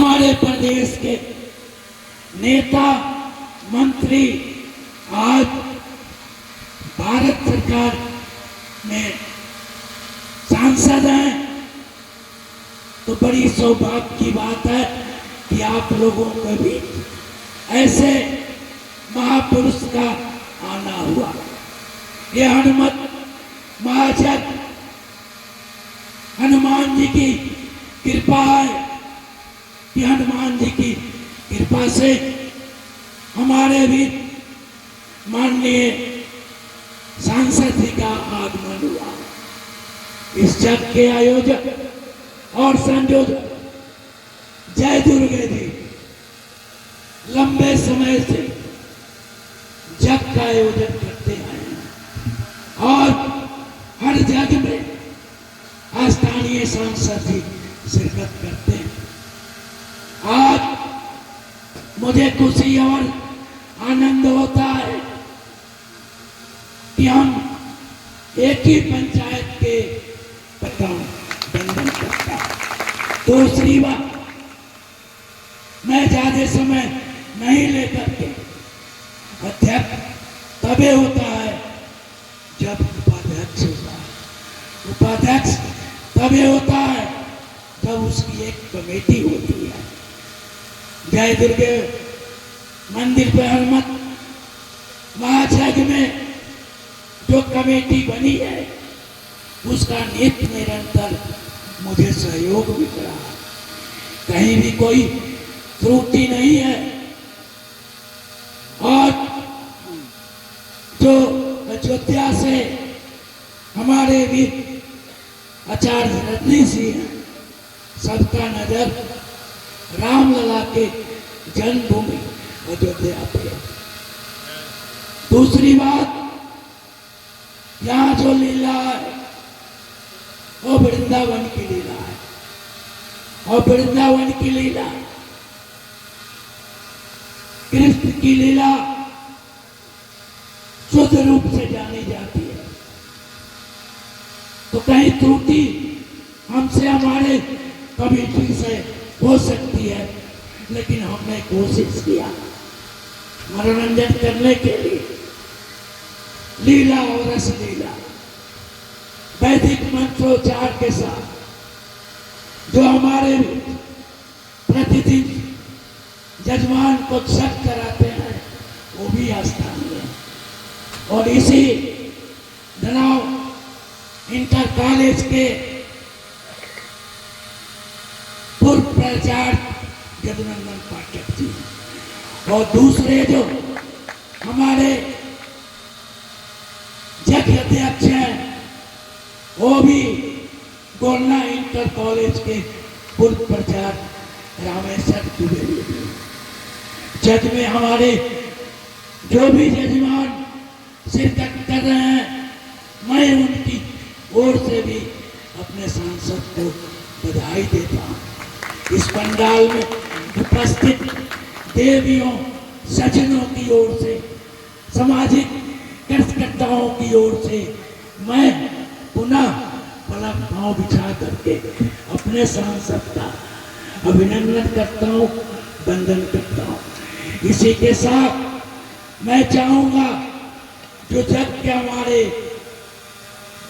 हमारे प्रदेश के नेता मंत्री आज भारत सरकार में सांसद हैं, तो बड़ी सौभाग्य की बात है कि आप लोगों के बीच ऐसे महापुरुष का आना हुआ। ये हनुमत महाजग हनुमान जी की कृपा है कि हनुमान जी की कृपा से हमारे भी माननीय सांसद जी का आगमन हुआ। इस जग के आयोजक और संयोजक जय दुर्गे जी लंबे समय से जग का आयोजन करते आए हैं और हर जग में स्थानीय सांसद जी शिरकत करते हैं। आज मुझे खुशी और आनंद होता है कि हम एक ही पंचायत के प्रधान बंधन करता है। दूसरी बात, मैं ज्यादा समय नहीं लेकर के अध्यक्ष तभी होता है जब उपाध्यक्ष होता है, उपाध्यक्ष तभी होता है जब उसकी एक कमेटी होती है। जय दुर्गे मंदिर पे हनुमत महाजग में जो कमेटी बनी है उसका नित्य निरंतर मुझे सहयोग भी करा, कहीं भी कोई त्रुटि नहीं है। और जो अयोध्या से हमारे भी आचार्य रत्नी जी हैं, सबका नजर रामलला के जन्मभूमि अयोध्या पे। दूसरी बात, यहाँ जो लीला है वो वृंदावन की लीला है और वृंदावन की लीला कृष्ण की लीला शुद्ध रूप से जानी जाती है। तो कहीं त्रुटि हमसे हमारे कमेटी से हो सकती है, लेकिन हमने कोशिश किया मनोरंजन करने के लिए लीला और रस लीला वैदिक मंत्रोच्चार के साथ जो हमारे प्रतिदिन जजमान को छठ कराते हैं वो भी स्थानीय है। और इसी धनाव इंटर कॉलेज के पूर्व प्राचार्य जगनंदन पाठक जी और दूसरे जो हमारे जग अध्यक्ष हैं वो भी गोरना इंटर कॉलेज के पूर्व प्राचार्य रामेश्वर द्विवेदी। जग में हमारे जो भी जजमान शिरकत कर रहे हैं, मैं उनकी ओर से भी अपने सांसद को बधाई देता हूँ। इस पंडाल में उपस्थित देवियों सज्जनों की ओर से, सामाजिक कार्यकर्ताओं की ओर से मैं पुनः पलक पांव बिछा करके अपने सांसद का अभिनंदन करता हूँ, वंदन करता हूँ। इसी के साथ मैं चाहूंगा जो जग के हमारे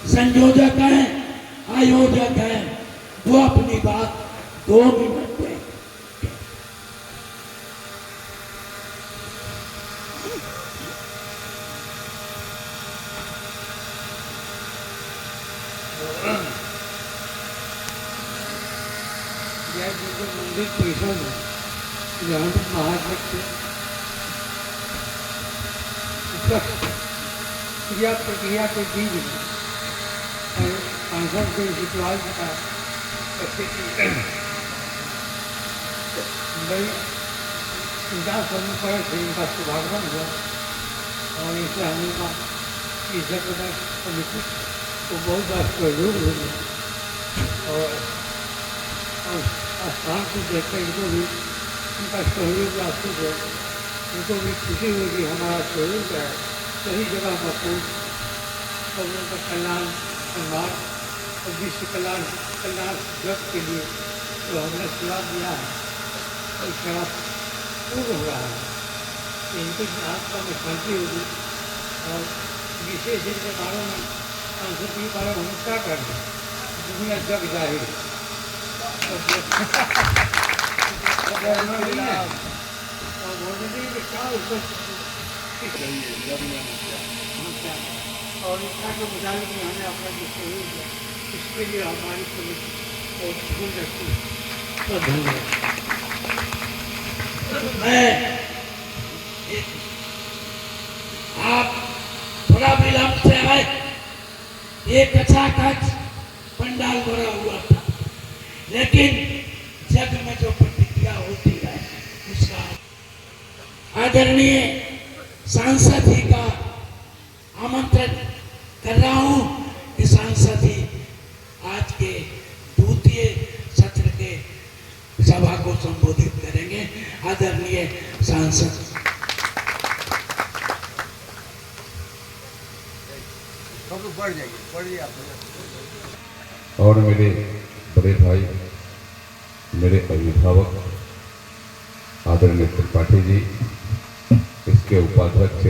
संयोजक हैं, आयोजक हैं, वो अपनी बात 2 मिनट में मंदिर परिसर में जहाँ महाजग के क्रिया प्रक्रिया के बीच सांसद के विश्वास का बड़ी चिंता करने पड़े थे, इनका शुभागमन हुआ और इससे हमें का इस जगह समिति को बहुत बार सहयोग हुआ और स्थान को देखकर इनको भी उनका सहयोग आश्रित है, उनको भी खुशी हुई कि हमारा सहयोग है सही जगह पर पहुँच लोगों का कल्याण संभाल और विश्व कल्याण जग के लिए तो हमने सलाह दिया है शराब पूर्ण हो रहा है, इनकी आत्मा में शांति होगी और विशेष इनके बारे में संस्कृति के बारे में हम क्या करें, दुनिया जग जाहिर और बोलने में क्या उसको और इच्छा के मुताबिक हमें अपना जो सहयोग है इसके लिए हमारी पुलिस और स्कूल रखती है। तो धन्यवाद। मैं आप थोड़ा विलंब से आए, एक अच्छा काज पंडाल भरा हुआ था, लेकिन जग में जो प्रतिक्रिया होती है उसका आदरणीय सांसद जी का आमंत्रण कर रहा हूं कि सांसद जी आज के द्वितीय सत्र के सभा को संबोधित करेंगे। आदरणीय सांसद और मेरे बड़े भाई, मेरे अभिभावक आदरणीय त्रिपाठी जी, इसके उपाध्यक्ष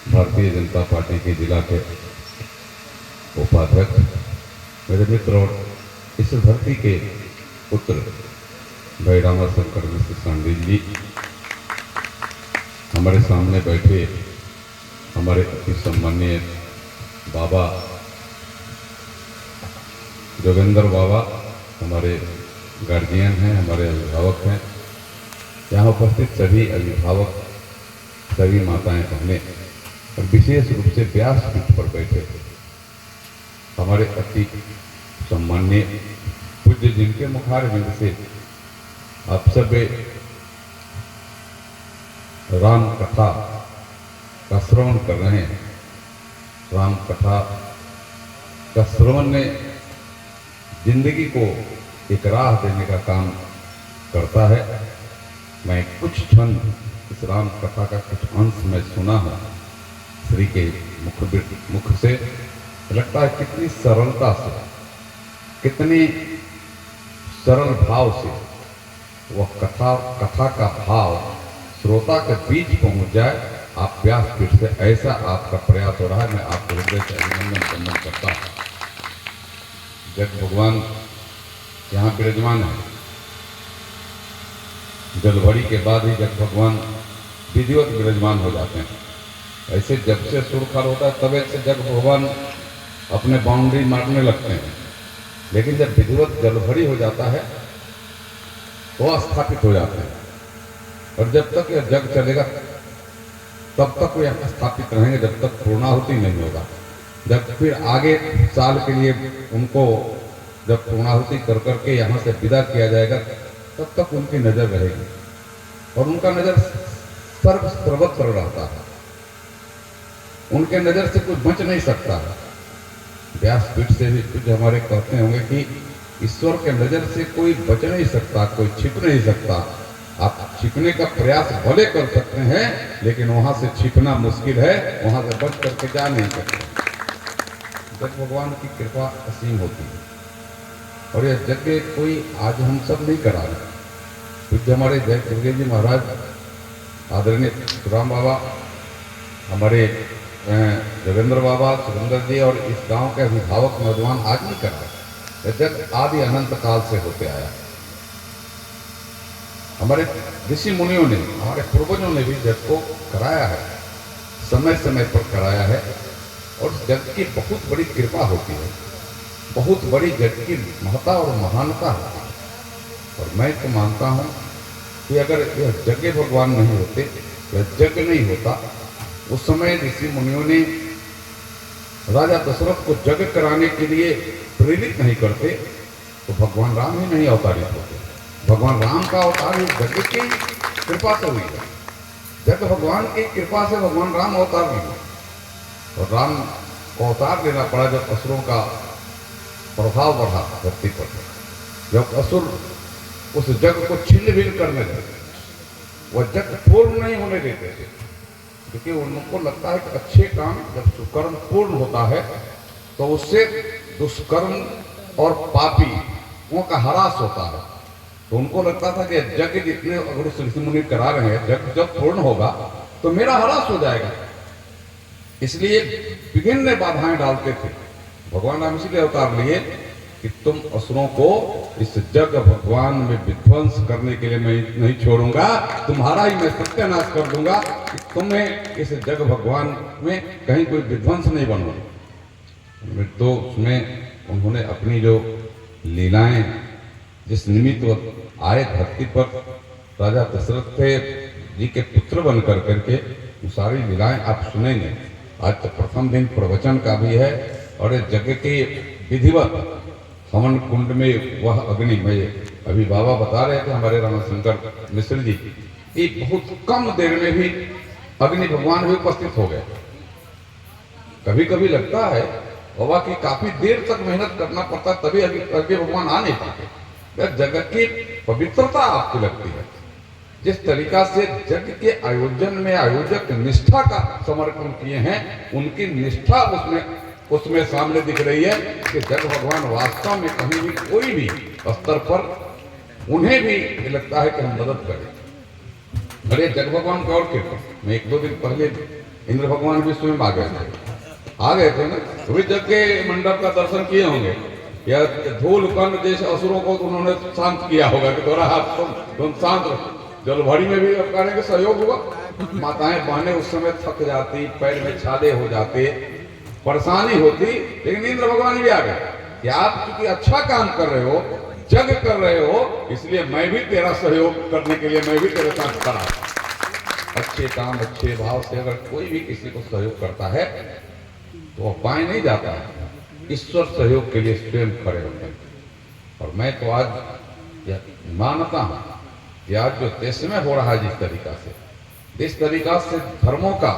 भारतीय जनता पार्टी के जिला के उपाध्यक्ष, मेरे मित्र और इस धरती के पुत्र भाई रामाशंकर मिश्र सांडी जी, हमारे सामने बैठे हमारे अति सम्मानीय बाबा जोगेंद्र बाबा, हमारे गार्जियन हैं, हमारे अभिभावक हैं, यहाँ उपस्थित सभी अभिभावक, सभी माताएं बहनें और विशेष रूप से व्यासपीठ पर बैठे हमारे अति सम्मान्य पूज्य जिनके मुखारविंद से आप सब राम कथा का श्रवण कर रहे हैं। राम कथा का श्रवण ने जिंदगी को एक राह देने का काम करता है। मैं कुछ क्षण इस राम कथा का कुछ अंश में सुना हूँ श्री के मुख से, लगता है कितनी सरलता से, कितनी सरल भाव से वह कथा का भाव श्रोता के बीच पहुंच जाए। आप व्यासपीठ से ऐसा आपका प्रयास हो रहा है, मैं आपको हृदय से अभिनंदन वंदन करता हूँ। जब भगवान यहाँ विराजमान है, जलभरी के बाद ही जब भगवान विधिवत विराजमान हो जाते हैं। ऐसे जब से सुरखार होता है तब से जब भगवान अपने बाउंड्री मारने लगते हैं, लेकिन जब विधिवत जलभरी हो जाता है तो स्थापित हो जाते हैं। और जब तक यह जग चलेगा तब तक वे स्थापित रहेंगे, जब तक पूर्णाहुति नहीं होगा। जब फिर आगे साल के लिए उनको जब पूर्णाहुति कर करके यहाँ से विदा किया जाएगा तब तक उनकी नजर रहेगी और उनका नजर सर्वत्र रहता है, उनके नजर से कुछ बच नहीं सकता है। व्यासपीठ से भी कुछ हमारे कहते होंगे कि ईश्वर के नजर से कोई बच नहीं सकता, कोई छिप नहीं सकता। आप छिपने का प्रयास भले कर सकते हैं, लेकिन वहां से छिपना मुश्किल है, वहां से बच करके जा नहीं सकते। जब भगवान की कृपा असीम होती है और यह यज्ञ कोई आज हम सब नहीं करा रहे। कुछ हमारे जय दुर्गे जी महाराज, आदरणीय राम बाबा, हमारे जोगेंद्र बाबा, सुरेंद्र जी और इस गांव के अभिभावक नौजवान आज नहीं कर रहे। यह जग आदि अनंत काल से होते आया। हमारे ऋषि मुनियों ने, हमारे पूर्वजों ने भी जग को कराया है, समय समय पर कराया है और जग की बहुत बड़ी कृपा होती है, बहुत बड़ी जग की महत्ता और महानता होती है। और मैं तो मानता हूँ कि अगर यह जग भगवान नहीं होते, यह जग नहीं होता, उस समय ऋषि मुनियों ने राजा दशरथ को जग कराने के लिए प्रेरित नहीं करते तो भगवान राम ही नहीं अवतारित होते। भगवान राम का अवतार ही जग की कृपा से हुई है। जग भगवान की कृपा से भगवान राम अवतार नहीं हुए और राम को अवतार लेना पड़ा जब असुरों का प्रभाव बढ़ा धरती पर। जब असुर उस जग को छिन्न भिन्न करने लगे, वह जग पूर्ण नहीं होने देते थे, क्योंकि उनको लगता है कि अच्छे काम जब सुकर्म पूर्ण होता है तो उससे दुष्कर्म और पापी का ह्रास होता है। तो उनको लगता था कि यज्ञ जितने अगर उस ऋषि मुनि करा रहे हैं, यज्ञ जब पूर्ण होगा तो मेरा ह्रास हो जाएगा, इसलिए विभिन्न बाधाएं डालते थे। भगवान राम इसलिए अवतार लिए कि तुम असुरों को इस जग भगवान में विध्वंस करने के लिए मैं नहीं छोड़ूंगा, तुम्हारा ही मैं सत्यानाश कर दूंगा कि तुम्हें इस जग भगवान में कहीं कोई विध्वंस नहीं बनूंगा। तो उसमें उन्होंने अपनी जो लीलाएं जिस निमित्त वो आए धरती पर, राजा दशरथ थे जी के पुत्र बन करके वो सारी लीलाएं आप सुनेंगे। आज तो प्रथम दिन प्रवचन का भी है और जग के विधिवत हवन कुंड में वह अग्नि में अभी बाबा बता रहे थे हमारे रामशंकर मिश्र जी कि बहुत कम देर में भी अग्नि भगवान भी उपस्थित हो गए। कभी कभी लगता है बाबा कि काफी देर तक मेहनत करना पड़ता तभी अग्नि भगवान आ नहीं पाते। जगत की पवित्रता आपको लगती है, जिस तरीका से जग के आयोजन में आयोजक निष्ठा का समर्पण किए हैं, उनकी निष्ठा उसमें सामने दिख रही है कि जग भगवान वास्तव में कहीं भी कोई भी स्तर पर उन्हें भी लगता है कि हम मदद करें। अरे जग भगवान की और कृपा, मैं 1-2 दिन पहले इंद्र भगवान भी स्वयं आ गए थे ना, तो भी जग के मंडप का दर्शन किए होंगे या धूल कर्ण जैसे असुरों को तो उन्होंने शांत किया होगा कि थोड़ा हाथ तुम शांत रहो। जलभरी में भी अपने के सहयोग हुआ, माताएं बहनें उस समय थक जाती, पैर में छाले हो जाते, परेशानी होती, लेकिन इंद्र भगवान भी आ गए कि आप क्योंकि अच्छा काम कर रहे हो, जग कर रहे हो, इसलिए मैं भी तेरा सहयोग करने के लिए मैं भी तेरे साथ खड़ा। अच्छे काम अच्छे भाव से अगर कोई भी किसी को सहयोग करता है तो वह पाए नहीं जाता है, ईश्वर सहयोग के लिए स्वयं खड़े होते हैं। और मैं तो आज यह मानता हूं कि आज जो देश में हो रहा है जिस तरीका से धर्मों का,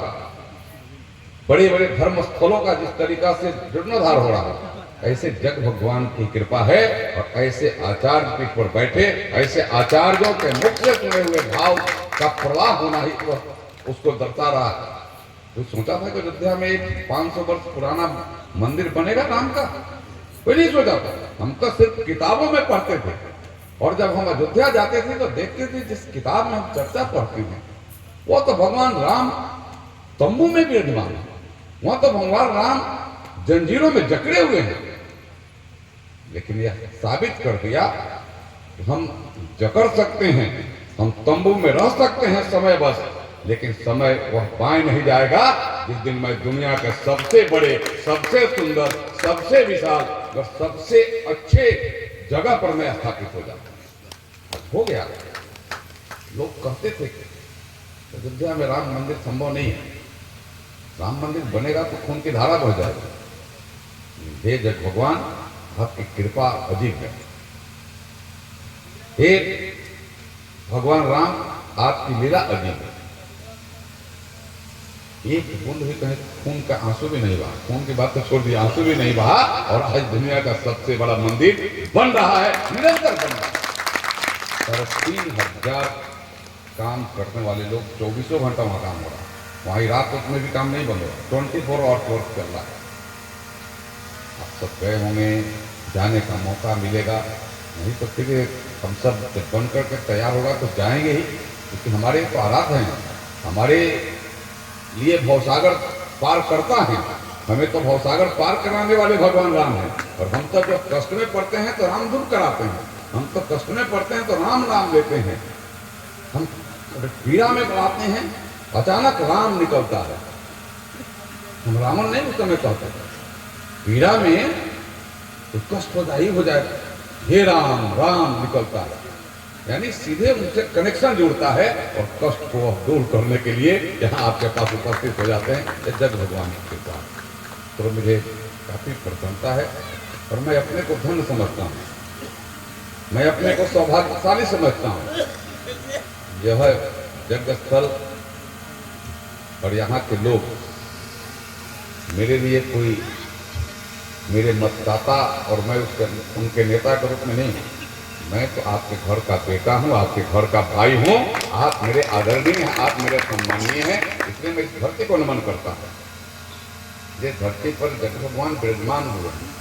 बड़े बड़े धर्म स्थलों का जिस तरीका से जीर्णोद्धार हो रहा है, ऐसे जग भगवान की कृपा है और ऐसे आचार्य पीठ पर बैठे ऐसे आचार्यों के मुख से सुने हुए भाव का प्रवाह होना ही उसको दर्शा रहा है। तो सोचा था कि अयोध्या में एक 500 वर्ष पुराना मंदिर बनेगा राम का, कोई नहीं सोचा था। हम तो सिर्फ किताबों में पढ़ते थे और जब हम अयोध्या जाते थे तो देखते थे जिस किताब में हम चर्चा पढ़ते थे वो तो भगवान राम तंबू में भी विराजमान है, वहां तो भगवान राम जंजीरों में जकड़े हुए हैं। लेकिन यह साबित कर दिया कि हम जकड़ सकते हैं, हम तंबू में रह सकते हैं समय बस, लेकिन समय वह पाए नहीं जाएगा जिस दिन मैं दुनिया के सबसे बड़े, सबसे सुंदर, सबसे विशाल और सबसे अच्छे जगह पर मैं स्थापित हो जाता। हो गया। लोग कहते थे कि अयोध्या में राम मंदिर संभव नहीं है, राम मंदिर बनेगा तो खून की धारा बह जाएगी। हे जग भगवान, आपकी कृपा अजीब है। हे भगवान राम, आपकी लीला अजीब है। एक बूंद भी कहीं खून का आंसू भी नहीं बहा, खून की बात तो छोड़ दी, आंसू भी नहीं बहा, और आज दुनिया का सबसे बड़ा मंदिर बन रहा है, निरंतर बन रहा है। 3,000 काम करने वाले लोग 24 घंटा वहां काम हो रहा है, वहीं रात में भी काम नहीं बंद हो रहा, 24 आवर्स वर्क चल रहा है। आप सब गए होंगे, जाने का मौका मिलेगा, नहीं तो फिर हम सब जब बन करके तैयार होगा तो जाएंगे ही, क्योंकि हमारे तो आराध हैं, हमारे लिए भवसागर पार करता है, हमें तो भवसागर पार कराने वाले भगवान राम हैं। और हम तो जब कष्ट में पड़ते हैं तो राम दूर कराते हैं, हम तो कष्ट में पड़ते हैं तो राम नाम लेते हैं, हम पीड़ा में पड़ाते हैं, अचानक राम निकलता है। हम रावण नहीं उस समय कहते, पीड़ा में तो कष्ट होदाई हो जाए, हे राम राम निकलता है, यानी सीधे उनसे कनेक्शन जुड़ता है और कष्ट को दूर करने के लिए यहाँ आपके पास उपस्थित हो जाते हैं। ये जग भगवान के पास तो मुझे काफी प्रसन्नता है और मैं अपने को धन्य समझता हूँ, मैं अपने को सौभाग्यशाली समझता हूँ। यह जग स्थल और यहाँ के लोग मेरे लिए कोई मेरे मतदाता और मैं उनके नेता के रूप में नहीं हूँ, मैं तो आपके घर का बेटा हूँ, आपके घर का भाई हूँ, आप मेरे आदरणीय हैं, आप मेरे सम्मानीय हैं, इसलिए मैं इस धरती को नमन करता हूँ। ये धरती पर जग भगवान विराजमान हुए हैं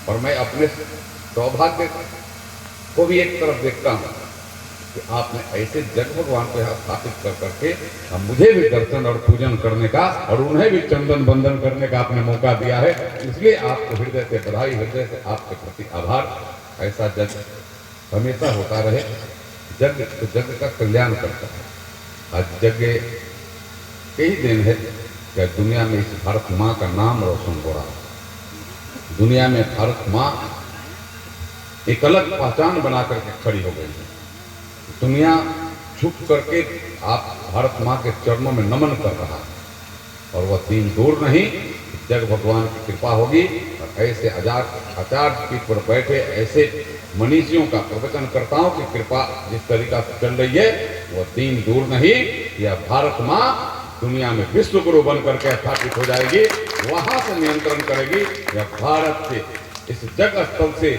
और मैं अपने सौभाग्य वो भी एक तरफ देखता हूँ कि आपने ऐसे जग भगवान को यहाँ स्थापित कर करके अब मुझे भी दर्शन और पूजन करने का और उन्हें भी चंदन बंदन करने का आपने मौका दिया है, इसलिए आपको हृदय से बधाई, हृदय से आपके प्रति आभार। ऐसा जग हमेशा होता रहे। जग तो जग का कल्याण करता है। आज जग यही दिन है कि दुनिया में इस भारत माँ का नाम रोशन हो रहा है। दुनिया में भारत माँ एक अलग पहचान बना करके खड़ी हो गई है। दुनिया झुक करके आप भारत माँ के चरणों में नमन कर रहा है और वह दिन दूर नहीं, जग भगवान की कृपा होगी और ऐसे आचार्य पीठ पर बैठे ऐसे मनीषियों का, प्रवचनकर्ताओं की कृपा जिस तरीका से चल रही है वह दिन दूर नहीं, यह भारत माँ दुनिया में विश्व गुरु बन करके स्थापित हो जाएगी, वहां से नियंत्रण करेगी। यह भारत से इस जग स्थल से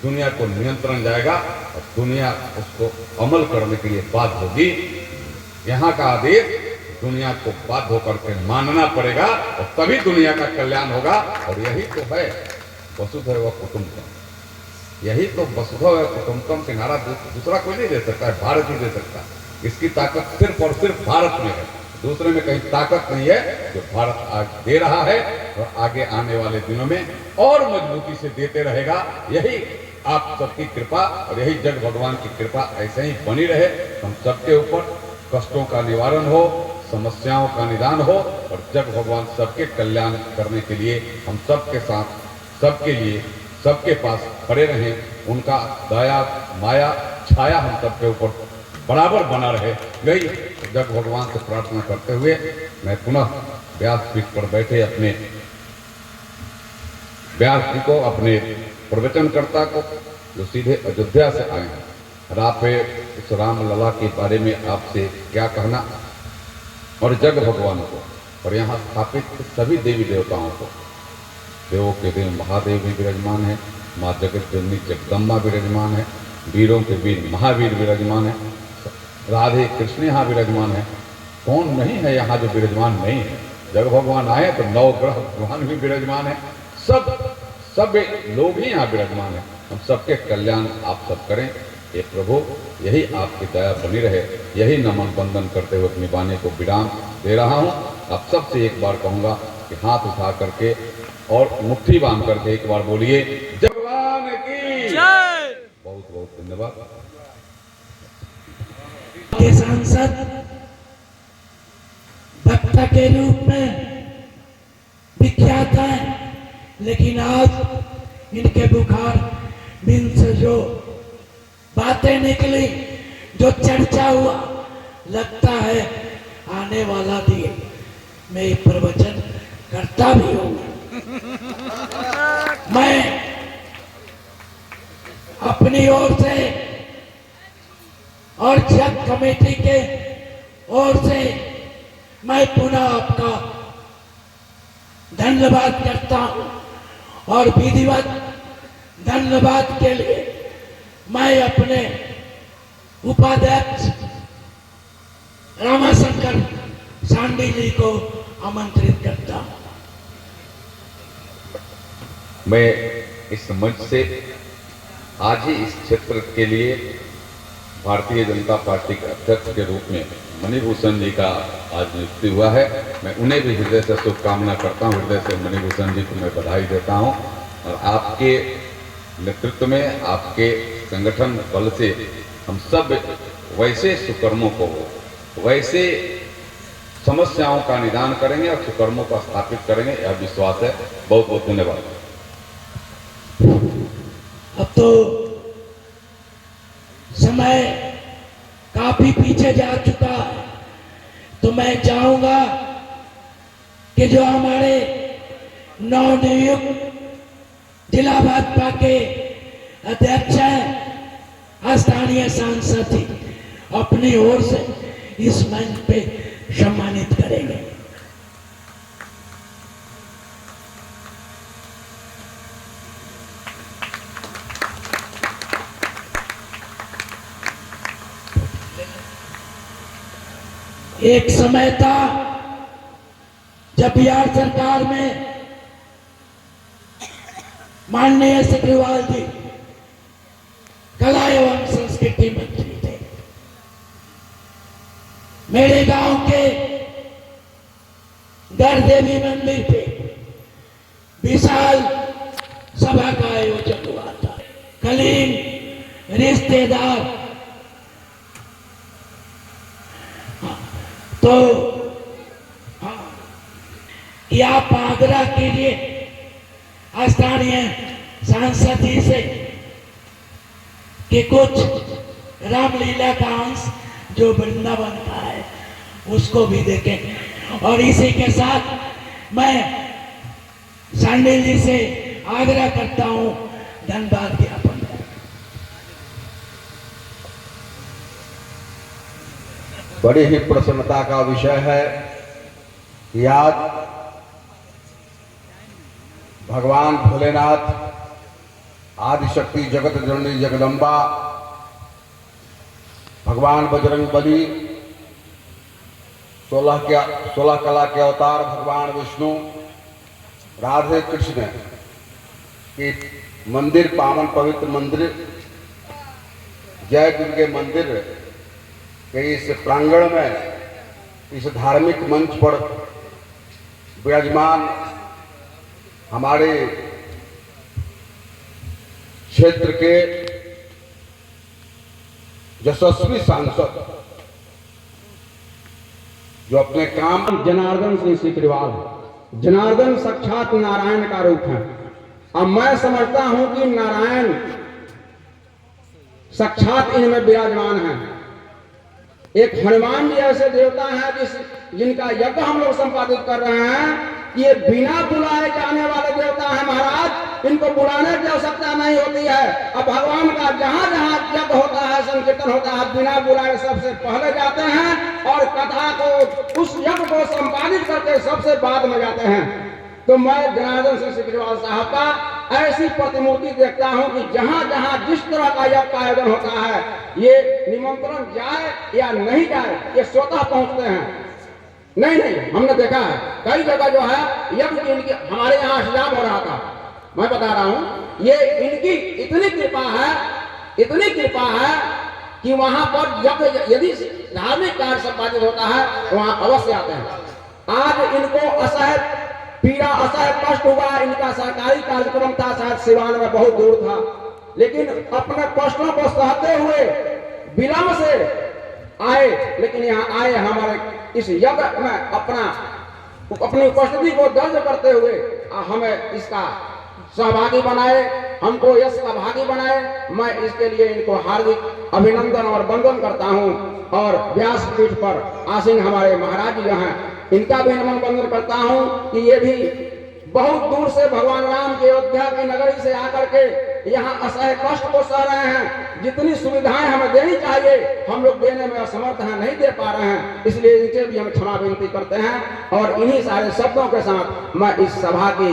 दुनिया को नियंत्रण जाएगा और दुनिया उसको अमल करने के लिए बाध्य होगी। यहाँ का आदेश दुनिया को बाध्य होकर के मानना पड़ेगा और तभी दुनिया का कल्याण होगा। और यही तो है वसुधैव कुटुंबकम, यही तो वसुधैव कुटुंबकम के नारा दूसरा कोई नहीं दे सकता है, भारत ही दे सकता है। इसकी ताकत सिर्फ और सिर्फ भारत में है, दूसरे में कहीं ताकत नहीं है, जो भारत आज दे रहा है और आगे आने वाले दिनों में और मजबूती से देते रहेगा। यही आप सबकी कृपा और यही जग भगवान की कृपा ऐसे ही बनी रहे। हम सबके ऊपर कष्टों का निवारण हो, समस्याओं का निदान हो और जग भगवान सबके कल्याण करने के लिए हम सबके साथ, सबके लिए, सबके पास खड़े रहें। उनका दया माया छाया हम सबके ऊपर बराबर बना रहे, यही जग भगवान से प्रार्थना करते हुए मैं पुनः व्यास पीठ पर बैठे अपने व्यास जी को, अपने प्रवचनकर्ता को, जो सीधे अयोध्या से आए हैं, और आप इस राम लला के बारे में आपसे क्या कहना, और जग भगवान को और यहाँ स्थापित सभी देवी देवताओं को, देवों के देव महादेव भी विराजमान है, माँ जगत जननी जगदम्बा विराजमान है, वीरों के वीर महावीर विराजमान है, राधे कृष्ण यहाँ विराजमान है। कौन नहीं है यहाँ जो विराजमान नहीं है? जग भगवान आए तो नवग्रह भगवान भी विराजमान है, सब लोग ही यहाँ विराजमान है। हम सबके कल्याण आप सब करें हे प्रभु, यही आपकी दया बनी रहे। यही नमन बंदन करते हुए अपनी वाणी को विराम दे रहा हूँ। आप सबसे एक बार कहूँगा कि हाथ उठा करके और मुट्ठी बांध करके एक बार बोलिए जय भगवान की जय। बहुत बहुत धन्यवाद। के सांसद वक्ता के रूप में विख्यात है, लेकिन आज इनके बुखार बिन से जो बातें निकली, जो चर्चा हुआ, लगता है आने वाला दिन मैं प्रवचन करता भी हूँ। मैं अपनी ओर से और जग कमेटी के ओर से मैं पुनः आपका धन्यवाद करता हूं और विधिवत धन्यवाद के लिए मैं अपने उपाध्यक्ष रामाशंकर सांडिली को आमंत्रित करता हूं। मैं इस मंच से आज ही इस क्षेत्र के लिए भारतीय जनता पार्टी के अध्यक्ष के रूप में मणिभूषण जी का आज नियुक्ति हुआ है। मैं उन्हें भी हृदय से शुभकामना करता हूं, हृदय से मणिभूषण जी को मैं बधाई देता हूं। और आपके नेतृत्व में, आपके संगठन बल से हम सब वैसे सुकर्मों को, वैसे समस्याओं का निदान करेंगे और सुकर्मों को स्थापित करेंगे, यह विश्वास है। बहुत बहुत धन्यवाद। अब तो समय काफी पीछे जा चुका है, तो मैं चाहूंगा कि जो हमारे नवनियुक्त जिला भाजपा के अध्यक्ष हैं, स्थानीय सांसद जी अपनी ओर से इस मंच पे सम्मानित करेंगे। एक समय था जब बिहार सरकार में माननीय सिग्रीवाल जी कलाएवाल संस्कृति मंत्री थे। मेरे गांव के गढ़ देवी मंदिर पे विशाल सभा का आयोजन हुआ था। कलीन रिश्तेदार, तो क्या आग्रह कीजिए स्थानीय सांसद जी से कि कुछ रामलीला का अंश जो वृंदावन का है उसको भी देखें। और इसी के साथ मैं सांडिल जी से आग्रह करता हूं, धन्यवाद ज्ञापन। बड़ी ही प्रसन्नता का विषय है कि आज भगवान भोलेनाथ, आदिशक्ति जगत जननी जगदम्बा, भगवान बजरंगबली, 16 कला के अवतार भगवान विष्णु, राधे कृष्ण के मंदिर, पावन पवित्र मंदिर जय दुर्गे मंदिर के इस प्रांगण में, इस धार्मिक मंच पर विराजमान हमारे क्षेत्र के यशस्वी सांसद जो अपने काम, जनार्दन सिंह सिकरीवाल, जनार्दन साक्षात नारायण का रूप है। अब मैं समझता हूं कि नारायण साक्षात इनमें विराजमान है। एक हनुमान जी ऐसे देवता हैं जिनका यज्ञ हम लोग संपादित कर रहे हैं। ये बिना बुलाए जाने वाले देवता हैं महाराज, इनको बुलाने की आवश्यकता नहीं होती है। अब भगवान का जहां जहां यज्ञ होता है, संकीर्तन होता है, बिना बुलाए सबसे पहले जाते हैं और कथा को, उस यज्ञ को संपादित करके सबसे बाद में जाते हैं। तो मैं जनार्दन सिंह सिकरीवाल साहब का ऐसी प्रतिमूर्ति देखता हूं कि जहां जहां जिस तरह का यज्ञ का आयोजन होता है, ये निमंत्रण जाए या नहीं जाए, ये स्वतः पहुंचते हैं। नहीं, हमने देखा है कई जगह जो है यज्ञ की इनकी, हमारे यहाँ अष्टयाम हो रहा था, मैं बता रहा हूँ, ये इनकी इतनी कृपा है कि वहां पर यदि धार्मिक कार्य संपादित होता है तो वहां अवश्य आते हैं। आज इनको असह्य पीड़ा, असह्य कष्ट हुआ, इनका सरकारी कार्यक्रम था, शायद सिवान में बहुत दूर था, लेकिन अपने कष्टों को सहते हुए विलंब से आए, लेकिन यहाँ आए हमारे इस यज्ञ में अपनी उपस्थिति को दर्ज करते हुए हमें इसका सहभागी बनाए, हमको यश का भागी बनाए। मैं इसके लिए इनको हार्दिक अभिनंदन और वंदन करता हूं। और व्यासपीठ पर आसीन हमारे महाराज जो हैं, इनका भी नमन वंदन करता हूं कि ये भी बहुत दूर से भगवान राम के अयोध्या की नगरी से आकर के यहाँ असह्य कष्ट को सह रहे हैं। जितनी सुविधाएं हमें देनी चाहिए हम लोग देने में असमर्थ हैं, नहीं दे पा रहे हैं, इसलिए इनसे भी हम क्षमा विनती करते हैं। और इन्हीं सारे शब्दों के साथ मैं इस सभा की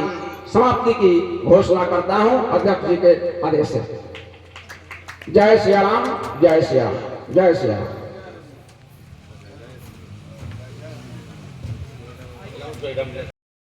समाप्ति की घोषणा करता हूं अध्यक्ष जी के आदेश से। जय श्री राम, जय श्री राम, जय श्री राम।